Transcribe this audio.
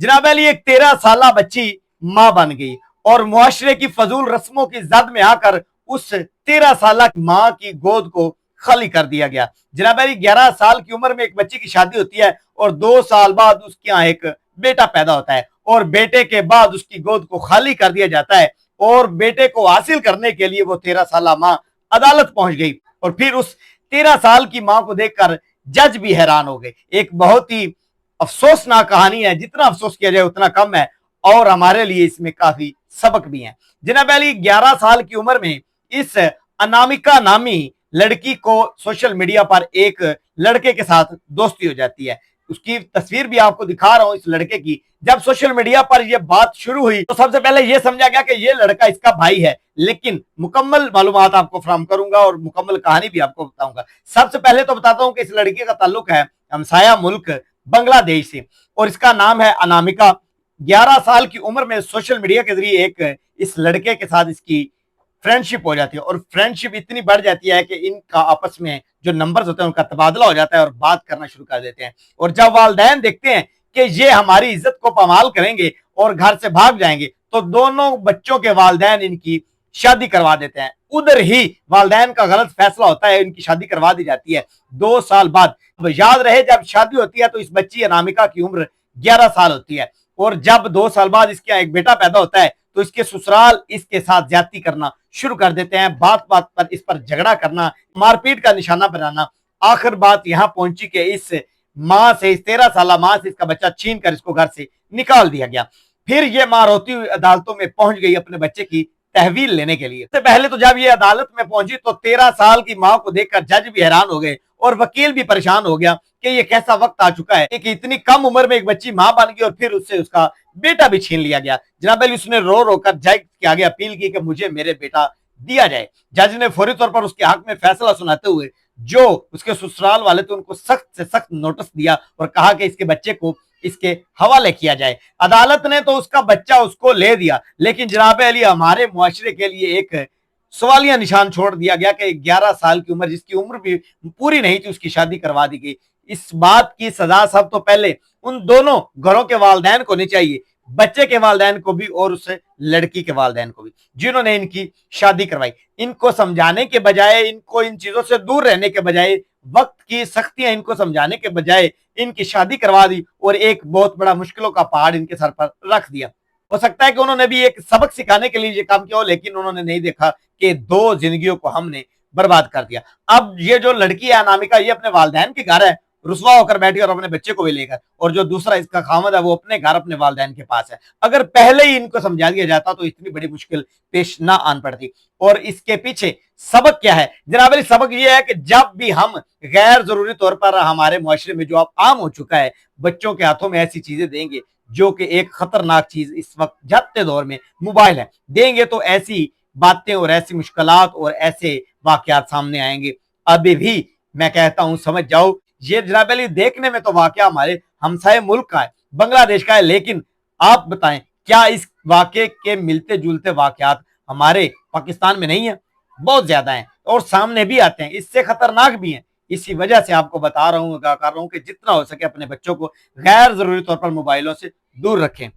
जनाब अली एक 13 साल बच्ची मां बन गई और मुआशरे की फजूल रस्मों की जद में आकर उस 13 साल मां की गोद को खाली कर दिया गया। जनाब अली 11 साल की उम्र में एक बच्ची की शादी होती है और 2 साल बाद उसके यहाँ एक बेटा पैदा होता है और बेटे के बाद उसकी गोद को खाली कर दिया जाता है और बेटे को हासिल करने के लिए वो 13 साल मां अदालत पहुंच गई और फिर उस 13 साल की मां को देखकर जज भी हैरान हो गए। एक बहुत ही अफसोसनाक कहानी है, जितना अफसोस किया जाए उतना कम है और हमारे लिए इसमें काफी सबक भी है। जनाब अली 11 साल की उम्र में इस अनामिका नामी लड़की को सोशल मीडिया पर एक लड़के के साथ दोस्ती हो जाती है। उसकी तस्वीर भी आपको दिखा रहा हूं इस लड़के की। जब सोशल मीडिया पर यह बात शुरू हुई तो सबसे पहले यह समझा गया कि यह लड़का इसका भाई है, लेकिन मुकम्मल मालूमात आपको फराहम करूंगा और मुकम्मल कहानी भी आपको बताऊंगा। सबसे पहले तो बताता हूं कि इस लड़के का ताल्लुक है हमसाया मुल्क बांग्लादेश से और इसका नाम है अनामिका। 11 साल की उम्र में सोशल मीडिया के जरिए एक इस लड़के के साथ इसकी फ्रेंडशिप हो जाती है और फ्रेंडशिप इतनी बढ़ जाती है कि इनका आपस में जो नंबर्स होते हैं उनका तबादला हो जाता है और बात करना शुरू कर देते हैं। और जब वालदैन देखते हैं कि ये हमारी इज्जत को पामाल करेंगे और घर से भाग जाएंगे तो दोनों बच्चों के वालदैन इनकी शादी करवा देते हैं। उधर ही वालदैन का गलत फैसला होता है, इनकी शादी करवा दी जाती है 2 साल बाद। याद रहे जब शादी होती है तो इस बच्ची अनामिका की उम्र 11 साल होती है और जब 2 साल बाद इसके यहाँ एक बेटा पैदा होता है तो इसके ससुराल इसके साथ ज्यादती करना शुरू कर देते हैं, बात बात पर इस पर झगड़ा करना, मारपीट का निशाना बनाना। आखिर बात यहां पहुंची कि इस मां से, इस 13 साल मां से इसका बच्चा छीन कर इसको घर से निकाल दिया गया। फिर ये मां रोती हुई अदालतों में पहुंच गई अपने बच्चे की तहवील लेने के लिए। सबसे पहले तो जब ये अदालत में पहुंची तो 13 साल की मां को देखकर जज भी हैरान हो गए और वकील भी परेशान हो गया कि ये कैसा वक्त आ चुका है कि इतनी कम उम्र में एक बच्ची मां बन गई और फिर उससे उसका बेटा भी छीन लिया गया। जनाब अली उसने रो रो कर जज के आगे अपील की कि मुझे मेरे बेटा दिया जाए। जज ने फौरी तौर पर उसके हक में फैसला सुनाते हुए जो उसके ससुराल वाले थे उनको सख्त से सख्त नोटिस दिया और कहा कि इसके बच्चे को इसके हवाले किया जाए। अदालत ने तो उसका बच्चा उसको ले दिया, लेकिन जनाब अली हमारे मुआशरे के लिए एक सवालिया निशान छोड़ दिया गया कि 11 साल की उम्र, जिसकी उम्र भी पूरी नहीं थी, उसकी शादी करवा दी गई। इस बात की सजा सब तो पहले उन दोनों घरों के वालदैन को नहीं चाहिए, बच्चे के वालदैन को भी और उस लड़की के वालदैन को भी, जिन्होंने इनकी शादी करवाई। इनको समझाने के बजाय, इनको इन चीजों से दूर रहने के बजाय, वक्त की सख्तियां इनको समझाने के बजाय इनकी शादी करवा दी और एक बहुत बड़ा मुश्किलों का पहाड़ इनके सर पर रख दिया। हो सकता है कि उन्होंने भी एक सबक सिखाने के लिए ये काम किया हो, लेकिन उन्होंने नहीं देखा कि 2 जिंदगियों को हमने बर्बाद कर दिया। अब ये जो लड़की है अनामिका, ये अपने वालदैन के घर है, रुसवा होकर बैठी और अपने बच्चे को भी लेकर, और जो दूसरा इसका खामद है वो अपने घर अपने वालदैन के पास है। अगर पहले ही इनको समझा दिया जाता तो इतनी बड़ी मुश्किल पेश ना आन पड़ती। और इसके पीछे सबक क्या है जनाब? सबक ये है कि जब भी हम गैर जरूरी तौर पर हमारे मुआशरे में जो अब आम हो चुका है, बच्चों के हाथों में ऐसी चीजें देंगे जो कि एक खतरनाक चीज इस वक्त जाते दौर में मोबाइल है, देंगे तो ऐसी बातें और ऐसी मुश्किलात और ऐसे वाकयात सामने आएंगे। अभी भी मैं कहता हूं समझ जाओ, ये जनाब अली देखने में तो वाकया हमारे हमसाए मुल्क का है, बांग्लादेश का है, लेकिन आप बताएं क्या इस वाकये के मिलते जुलते वाकयात हमारे पाकिस्तान में नहीं है? बहुत ज्यादा हैं और सामने भी आते हैं, इससे खतरनाक भी हैं। इसी वजह से आपको बता रहा हूं, कर रहा हूं कि जितना हो सके अपने बच्चों को गैर जरूरी तौर पर मोबाइलों से दूर रखें।